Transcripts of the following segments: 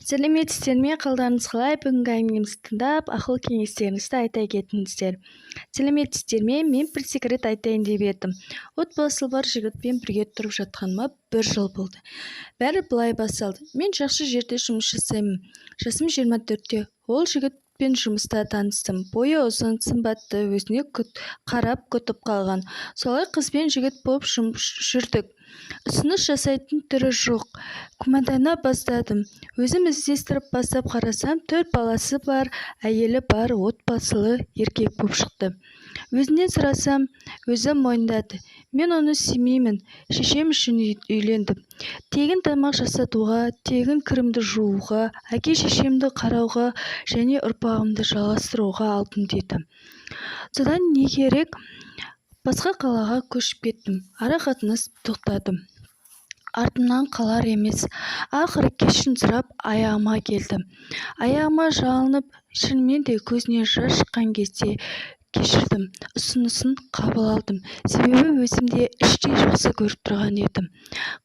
Сәлеметсіздер ме, қалдарыңыз қалай? Бүгінгі әңгімемізді тыңдап, ақыл кеңестеріңізді айта кетіңіздер. Сәлеметсіздер ме, мен бір секрет айтайын деп едім. Отбасы бар жігітпен бірге тұрып жатқаныма 1 жыл болды. Бәрі былай басталды. Мен жақсы жерде жұмыс жасаймын. Жасым 24-те. Ол жігітпен жұмыста таныстым. Бойы ұзын, сымбатты, өзіне қарап күтіп қалған. Солай қызбен жігіт болып жүрдік. Ұсыныс жасайтын түрі жоқ. Күмәндана бастадым. Өзім іздестіріп бастап қарасам, 4 баласы бар, әйелі бар, отбасылы еркек болып шықты. Өзінен сұрасам, өзі мойындады. Мен оны сүймеймін. Шешем үшін үйлендім. Тегін тамақ жасатуға, тегін кірімді жууға, әке-шешемді қарауға және ұрпағымды жалғастыруға алдым деді. Содан не керек? Басқа қалаға көшіп кеттім. Ара қатынас тоқтадым. Артымнан қалар емес. Ақыры кешірім сұрап аяғыма келді. Аяғыма жалынып, шынымен де көзіне жас шыққан кезде кешірдім. Ұсынысын қабыл алдым. Себебі өзімде іштей жақсы көріп тұрған едім.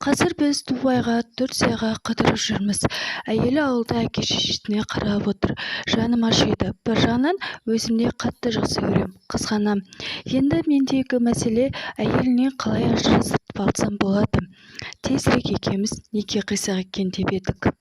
Қазір біз Дубайға 4 айға қыдырып жүрміз. Әйелі ауылда әке-шешесіне қарап отыр. Жаным ашиды. Бір жағынан өзімде қатты жақсы көрем, қызғанам. Енді мендегі мәселе әйелінен қалай ажырасып алсам болады. Тезірек екеуміз неке қисақ екен деп едік.